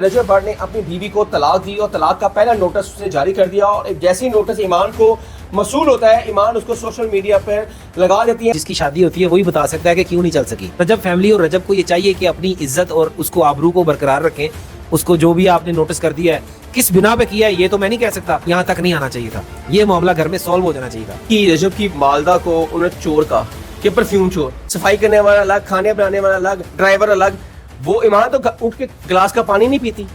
रजब भट्ट ने अपनी बीवी को तलाक दी और तलाक का पहला नोटिस उसने जारी कर दिया और जैसे ही नोटिस ईमान को मसूल होता है, ईमान उसको सोशल मीडिया पर लगा देती है। जिसकी शादी होती है वही बता सकता है कि क्यों नहीं चल सकी। रजब फैमिली और रजब को ये चाहिए कि अपनी इज्जत और उसको आबरू को बरकरार रखें। उसको जो भी आपने नोटिस कर दिया है, किस बिना पे किया है ये तो मैं नहीं कह सकता, यहाँ तक नहीं आना चाहिए था। ये मामला घर में सॉल्व हो जाना चाहिए था कि रजब की मालदा को उन्होंने चोर का कि परफ्यूम चोर, सफाई करने वाला अलग, खाने बनाने वाला अलग, ड्राइवर अलग। वो ईमान तो उठ के गिलास का पानी नहीं पीती।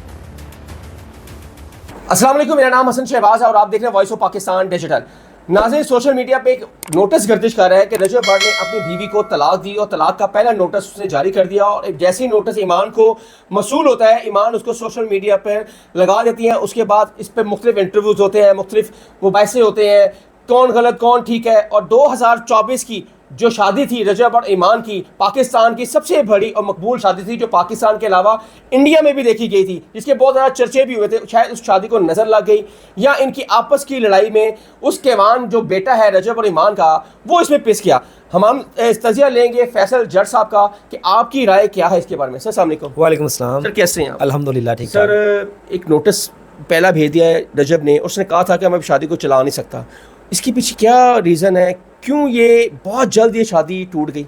अस्सलाम वालेकुम, मेरा नाम हसन शहबाज है और आप देख रहे हैं वॉइस ऑफ पाकिस्तान डिजिटल। नाज़रीन, सोशल मीडिया पे एक नोटिस गर्दिश कर रहा है कि रजब भट्ट ने अपनी बीवी को तलाक दी और तलाक का पहला नोटिस उसने जारी कर दिया और जैसे ही नोटिस ईमान को मसूल होता है, ईमान उसको सोशल मीडिया पर लगा देती हैं। उसके बाद इस पर मुख्तलिफ इंटरव्यूज़ होते हैं, मुख्तलिफ मुबाहिसे होते हैं, कौन गलत कौन ठीक है। और 2024 की जो शादी थी रजब और ईमान की, पाकिस्तान की सबसे बड़ी और मकबूल शादी थी जो पाकिस्तान के अलावा इंडिया में भी देखी गई थी, जिसके बहुत ज़्यादा चर्चे भी हुए थे। शायद उस शादी को नज़र लग गई या इनकी आपस की लड़ाई में उस केवान जो बेटा है रजब और ईमान का, वो इसमें पिस गया। हम तजिया लेंगे फैसल जट साहब का कि आपकी राय क्या है इसके बारे में। सर अस्सलाम वालेकुम। वालेकुम अस्सलाम। सर कैसे हैं आप? अल्हम्दुलिल्लाह ठीक। सर एक नोटिस पहला भेज दिया है रजब ने, उसने कहा था कि मैं शादी को चला नहीं सकता। इसके पीछे क्या रीज़न है, क्यों ये बहुत जल्द ये शादी टूट गई?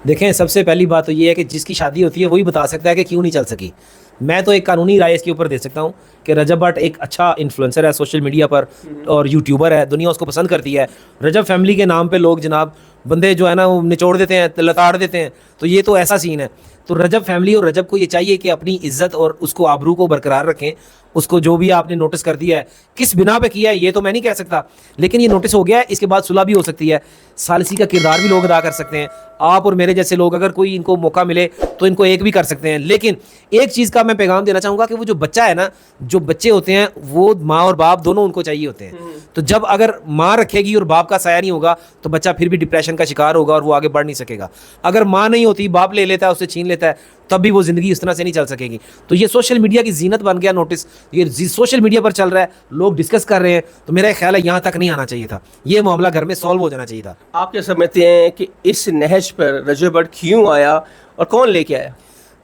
देखें, सबसे पहली बात तो ये है कि जिसकी शादी होती है वही बता सकता है कि क्यों नहीं चल सकी। मैं तो एक कानूनी राय इसके ऊपर दे सकता हूँ कि रजब भट्ट एक अच्छा इन्फ्लुएंसर है सोशल मीडिया पर और यूट्यूबर है, दुनिया उसको पसंद करती है। रजब फैमिली के नाम पे लोग जनाब बंदे जो है ना वो निचोड़ देते हैं, लताड़ देते हैं, तो ये तो ऐसा सीन है। तो रजब फैमिली और रजब को ये चाहिए कि अपनी इज्जत और उसको आबरू को बरकरार रखें। उसको जो भी आपने नोटिस कर दिया है, किस बिना पे किया है ये तो मैं नहीं कह सकता, लेकिन ये नोटिस हो गया है। इसके बाद सुलह भी हो सकती है, सालिसी का किरदार भी लोग अदा कर सकते हैं। आप और मेरे जैसे लोग अगर कोई इनको मौका मिले तो इनको एक भी कर सकते हैं। लेकिन एक चीज़ का मैं पैगाम देना चाहूँगा कि वो जो बच्चा है ना, जो बच्चे होते हैं वो माँ और बाप दोनों उनको चाहिए होते हैं। तो जब अगर माँ रखेगी और बाप का साया नहीं होगा तो बच्चा फिर भी डिप्रेशन का शिकार होगा और वो आगे बढ़ नहीं सकेगा। अगर माँ नहीं होती, बाप ले लेता है, उससे छीन लेता है, तब भी वो ज़िंदगी इस तरह से नहीं चल सकेगी। तो ये सोशल मीडिया की जीनत बन गया नोटिस, ये सोशल मीडिया पर चल रहा है, लोग डिस्कस कर रहे हैं, तो मेरा ख्याल है यहाँ तक नहीं आना चाहिए था। ये मामला घर में सॉल्व हो जाना चाहिए था। आप क्या समझते हैं कि इस नहज पर रजब भट्ट क्यों आया और कौन लेके आया?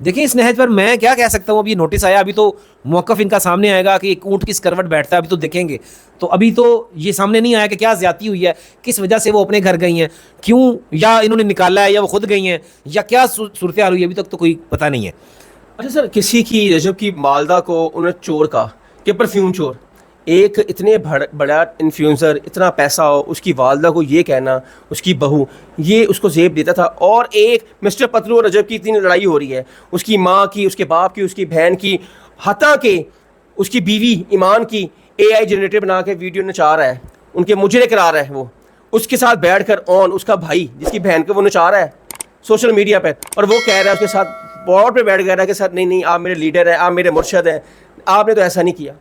देखिए, इस नहज पर मैं क्या कह सकता हूँ, अभी नोटिस आया, अभी तो मौक़िफ़ इनका सामने आएगा कि एक ऊँट किस करवट बैठता है, अभी तो देखेंगे। तो अभी तो ये सामने नहीं आया कि क्या ज़्यादती हुई है, किस वजह से वो अपने घर गई हैं, क्यों, या इन्होंने निकाला है या वो खुद गई हैं, या क्या सूरत हाल हुई है, अभी तक तो कोई पता नहीं है। अच्छा सर, किसी की रजब की मालदा को उन्होंने चोर कहा कि परफ्यूम चोर, एक इतने बड़ा इन्फ्लुएंसर, इतना पैसा हो, उसकी वालदा को ये कहना, उसकी बहू ये उसको जेब देता था। और एक मिस्टर पतलू और रजब की इतनी लड़ाई हो रही है, उसकी माँ की, उसके बाप की, उसकी बहन की, हत्ता के उसकी बीवी ईमान की AI जनरेटर बना के वीडियो नचा रहा है, उनके मुजरे करा रहा है। वो उसके साथ बैठ कर उसका भाई जिसकी बहन को वो नचा रहा है सोशल मीडिया पर, और वो कह रहा है उसके साथ बोर्ड पे बैठ गया कि सर नहीं नहीं, आप मेरे लीडर हैं, आप मेरे मुर्शद हैं, आपने तो ऐसा नहीं किया।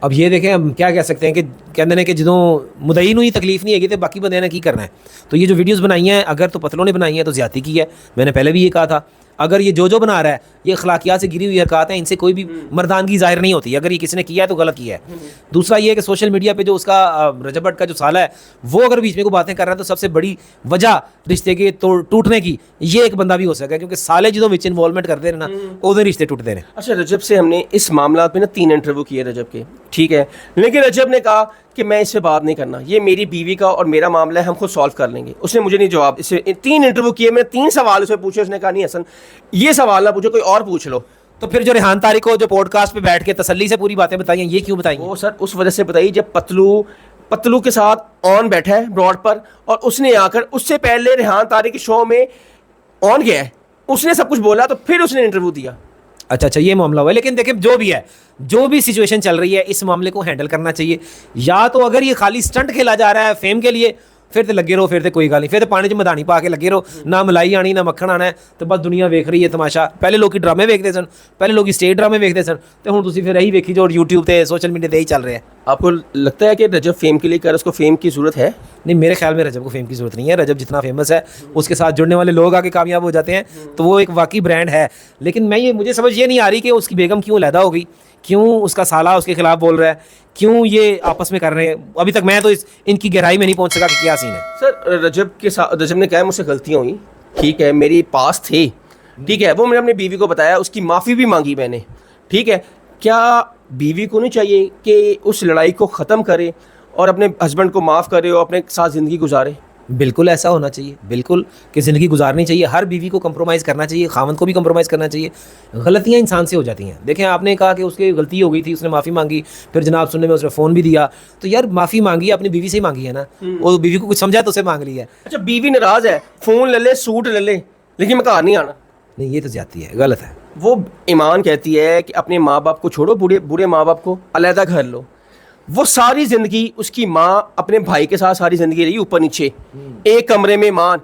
अब ये देखें, हम क्या कह सकते हैं कि कहते हैं कि जो मुदईन हुई तकलीफ नहीं हैगी तो बाकी बंदे ने की करना है। तो ये जो वीडियोस बनाई हैं, अगर तो पतलों ने बनाई हैं तो ज़्यादती की है, मैंने पहले भी ये कहा था। अगर ये जो बना रहा है ये अखलाकियात से गिरी हुई हरकत है, इनसे कोई भी मर्दानगी ज़ाहिर नहीं होती। अगर ये किसी ने किया है तो गलत किया है। दूसरा ये है कि सोशल मीडिया पे जो उसका रजब भट्ट का जो साला है वो अगर बीच में को बातें कर रहा है तो सबसे बड़ी वजह रिश्ते के टूटने की ये एक बंदा भी हो सका है, क्योंकि साले जो विच इन्वॉल्वमेंट करते रहे ना उधर रिश्ते टूटते रहे। अच्छा, रजब से हमने इस मामला पे ना 3 इंटरव्यू किए रजब के, ठीक है, लेकिन रजब ने कहा कि मैं इससे बात नहीं करना, ये मेरी बीवी का और मेरा मामला है, हम खुद सॉल्व कर लेंगे। उसने मुझे नहीं जवाब, इससे 3 इंटरव्यू किए, मैंने 3 सवाल उसे पूछे, उसने कहा नहीं हसन ये सवाल ना पूछो, कोई और पूछ लो। तो फिर जो रेहान तारिक को जो पॉडकास्ट पे बैठ के तसल्ली से पूरी बातें बताई हैं, ये क्यों बताई? वो सर उस वजह से बताई जब पतलू के साथ बैठा है ब्रॉड पर, और उसने आकर उससे पहले रेहान तारिक के शो में गया है, उसने सब कुछ बोला, तो फिर उसने इंटरव्यू दिया। अच्छा, ये मामला हुआ है। लेकिन देखिए, जो भी है, जो भी सिचुएशन चल रही है, इस मामले को हैंडल करना चाहिए। या तो अगर ये खाली स्टंट खेला जा रहा है फेम के लिए, फिर तो लगे रहो, फिर तो कोई गल नहीं, फिर तो पानी च मधानी पा के लगे रहो, ना मलाई आनी ना मक्खन आना है, तो बस दुनिया वेख रही है तमाशा। पहले लोग ड्रामे वेखते सन, पहले लोग स्टेज ड्रामे वेखते सन, तो हुण तुसीं फिर यही वेखी जो यूट्यूब पे सोशल मीडिया पे ही चल रहे हैं। आपको लगता है कि रजब फेम के लिए कर, उसको फेम की ज़रूरत है? नहीं, मेरे ख्याल में रजब को फेम की ज़रूरत नहीं है। रजब जितना फेमस है उसके साथ जुड़ने वाले लोग आगे कामयाब हो जाते हैं, तो वो एक वाकई ब्रांड है। लेकिन मुझे समझ ये नहीं आ रही कि उसकी बेगम क्यों अलहदा हो गई, क्यों उसका साला उसके खिलाफ बोल रहा है, क्यों ये आपस में कर रहे हैं। अभी तक मैं तो इनकी गहराई में नहीं पहुंच सका कि क्या सीन है। सर रजब ने कहा मुझसे गलतियाँ हुई, ठीक है, मेरी पास थे, ठीक है, वो मैंने अपनी बीवी को बताया, उसकी माफ़ी भी मांगी मैंने, ठीक है, क्या बीवी को नहीं चाहिए कि उस लड़ाई को ख़त्म करे और अपने हस्बैंड को माफ़ करे और अपने साथ ज़िंदगी गुजारे? बिल्कुल ऐसा होना चाहिए, बिल्कुल कि ज़िंदगी गुजारनी चाहिए। हर बीवी को कंप्रोमाइज़ करना चाहिए, खावंद को भी कंप्रोमाइज़ करना चाहिए। गलतियाँ इंसान से हो जाती हैं। देखें, आपने कहा कि उसकी गलती हो गई थी, उसने माफ़ी मांगी, फिर जनाब सुनने में उसने फ़ोन भी दिया, तो यार माफ़ी मांगी अपनी बीवी से ही मांगी है ना। वो बीवी को कुछ समझा तो उसे मांग लिया है। अच्छा, बीवी नाराज़ है, फ़ोन ले ले, सूट ले ले, लेकिन मैं घर नहीं आना। नहीं, ये तो ज्यादती है, गलत है। वो ईमान कहती है कि अपने माँ बाप को छोड़ो, बुरे माँ बाप को, अलहदा घर लो। वो सारी ज़िंदगी उसकी माँ अपने भाई के साथ सारी ज़िंदगी रही, ऊपर नीचे एक कमरे में माँ,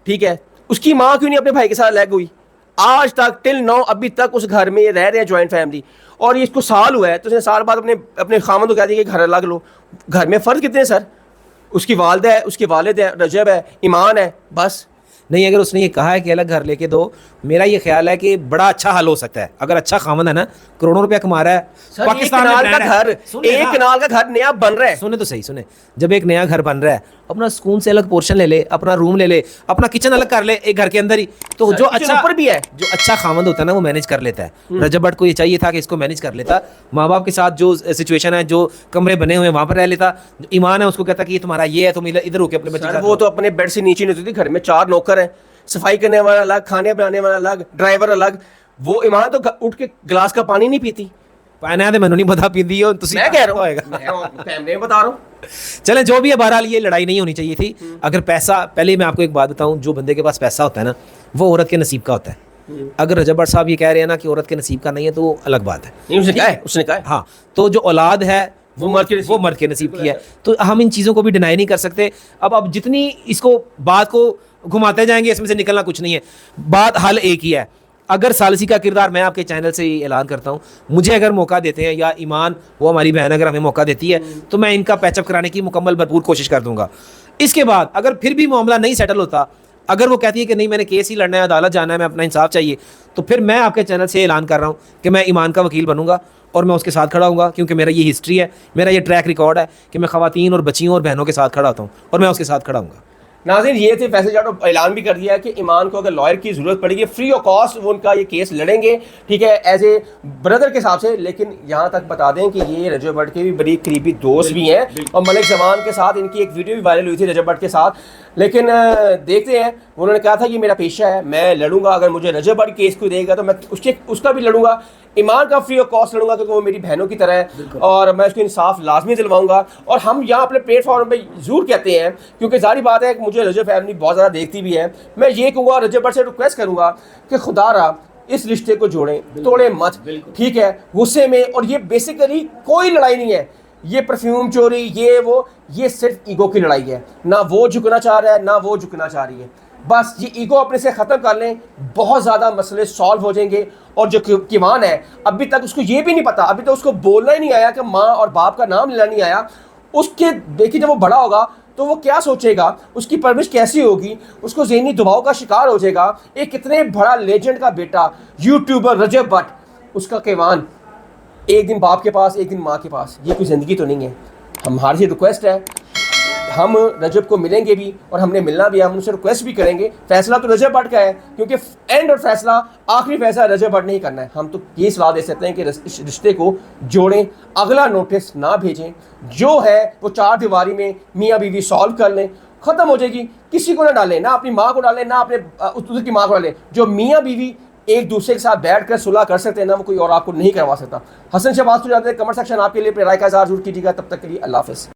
ठीक है। उसकी माँ क्यों नहीं अपने भाई के साथ अलग हुई? आज तक टिल नाउ अभी तक उस घर में ये रह रहे हैं, जॉइंट फैमिली। और ये इसको साल हुआ है, तो उसने साल बाद अपने खामन को कह दिया कि घर अलग लो। घर में फ़र्ज कितने सर? उसकी वालदा है, उसके वालिद है, रजब है, ईमान है, बस। नहीं, अगर उसने ये कहा है कि अलग घर लेके दो, मेरा ये ख्याल है कि बड़ा अच्छा हल हो सकता है। अगर अच्छा खामन है ना, करोड़ों रुपया कमा रहा है, पाकिस्तान में एक कनाल का घर नया बन रहा है। सुने तो सही, सुने, जब एक नया घर बन रहा है, अपना सुकून से अलग पोर्शन ले ले, अपना रूम ले ले, अपना किचन अलग कर ले एक घर के अंदर ही, तो जो अच्छा ऊपर भी है, जो अच्छा खामंद होता है ना, वो मैनेज कर लेता है। रजब भट्ट को ये चाहिए था कि इसको मैनेज कर लेता, माँ बाप के साथ जो सिचुएशन है, जो कमरे बने हुए हैं वहाँ पर रह लेता। ईमान है, उसको कहता कि ये तुम्हारा ये है, तुम इधर होके अपने बच्चे। वो तो अपने बेड से नीचे नहीं होती थी। घर में 4 नौकर हैं, सफाई करने वाला अलग, खाने बनाने वाला अलग, ड्राइवर अलग। वो ईमान तो उठ के गिलास का पानी नहीं पीती। पाना तो मैंने नहीं पता पींदी हो, मैं कह रहा हूँ, कैमरे में बता रहा हूँ। चलें, जो भी है, बहरहाल ये लड़ाई नहीं होनी चाहिए थी। अगर पैसा, पहले मैं आपको एक बात बताऊं, जो बंदे के पास पैसा होता है ना, वो औरत के नसीब का होता है। अगर रजब भट्ट साहब ये कह रहे हैं ना कि औरत के नसीब का नहीं है, तो वो अलग बात है। नहीं, उसने कहा है। हाँ, तो जो औलाद है वो मर्द के नसीब की है, तो हम इन चीज़ों को भी डिनाई नहीं कर सकते। अब जितनी इसको बात को घुमाते जाएंगे, इसमें से निकलना कुछ नहीं है। बात हल एक ही है। अगर सालसी का किरदार, मैं आपके चैनल से ही ऐलान करता हूँ, मुझे अगर मौका देते हैं, या ईमान, वो हमारी बहन, अगर हमें मौका देती है, तो मैं इनका पैचअप कराने की मुकम्मल भरपूर कोशिश कर दूंगा। इसके बाद अगर फिर भी मामला नहीं सेटल होता, अगर वो कहती है कि नहीं मैंने केस ही लड़ना है, अदालत जाना है, मैं अपना इंसाफ चाहिए, तो फिर मैं आपके चैनल से ऐलान कर रहा हूँ कि मैं ईमान का वकील बनूंगा और मैं उसके साथ खड़ा हूँगा, क्योंकि मेरा ये हिस्ट्री है, मेरा ये ट्रैक रिकॉर्ड है कि मैं ख़वातीन और बच्चियों और बहनों के साथ खड़ा होता हूँ, और मैं उसके साथ खड़ा हूँगा। नाज़रीन, ये थे फैसल जाट, ऐलान भी कर दिया है कि ईमान को अगर लॉयर की ज़रूरत पड़ेगी, फ्री ऑफ कॉस्ट वो उनका ये केस लड़ेंगे, ठीक है, एज ए ब्रदर के हिसाब से। लेकिन यहाँ तक बता दें कि ये रजब भट्ट के भी बड़ी करीबी दोस्त भी हैं, और मलिक जमान के साथ इनकी एक वीडियो भी वायरल हुई थी रजब भट्ट के साथ। लेकिन देखते हैं, उन्होंने कहा था कि मेरा पेशा है, मैं लड़ूंगा, अगर मुझे रजब भट्ट केस को देगा तो मैं उसका भी लड़ूंगा। ईमान का फ्री ऑफ कॉस्ट लड़ूंगा, क्योंकि वो मेरी बहनों की तरह है, और मैं उसको इंसाफ लाजमी दिलवाऊंगा। और हम यहाँ अपने प्लेटफॉर्म पे ज़रूर कहते हैं, क्योंकि जारी बात है कि मुझे रजब फैमिली बहुत ज़्यादा देखती भी है, मैं ये कहूँगा, रजब भट्ट से रिक्वेस्ट करूँगा कि खुदा रहा इस रिश्ते को जोड़ें, तोड़े मत, ठीक है, गुस्से में। और ये बेसिकली कोई लड़ाई नहीं है, ये परफ्यूम चोरी, ये सिर्फ ईगो की लड़ाई है। ना वो झुकना चाह रहा है, ना वो झुकना चाह रही है। बस ये ईगो अपने से ख़त्म कर लें, बहुत ज़्यादा मसले सॉल्व हो जाएंगे। और जो कीमान है, अभी तक उसको ये भी नहीं पता, अभी तो उसको बोलना ही नहीं आया कि माँ और बाप का नाम लेना नहीं आया। उसके देखिए, जब वो बड़ा होगा तो वो क्या सोचेगा, उसकी परवरिश कैसी होगी, उसको ज़हनी दबाव का शिकार हो जाएगा। एक कितने बड़ा लेजेंड का बेटा, यूट्यूबर रजब भट्ट, उसका कीमान एक दिन बाप के पास, एक दिन माँ के पास, ये कोई ज़िंदगी तो नहीं है। हमारी रिक्वेस्ट है, हम रजब को मिलेंगे भी, और हमने मिलना भी है, हम उनसे रिक्वेस्ट भी करेंगे। फैसला तो रजब भट्ट का है, क्योंकि एंड और फैसला, आखिरी फैसला रजब भट्ट नहीं करना है। हम तो ये सलाह दे सकते हैं कि इस रिश्ते को जोड़ें, अगला नोटिस ना भेजें, जो है वो 4 दीवारी में मियाँ बीवी सॉल्व कर लें, ख़त्म हो जाएगी। किसी को ना डालें, ना अपनी माँ को डालें, ना अपने दूसरे की माँ को डालें। जो मियाँ बीवी एक दूसरे के साथ बैठ कर सुलह कर सकते हैं ना, वो कोई और आपको नहीं करवा सकता। हसन शहबाज तो जाते हैं। कमेंट सेक्शन आपके लिए अपने राय का इज़हार जरूर कीजिएगा। तब तक के लिए अल्लाह हाफ़िज़।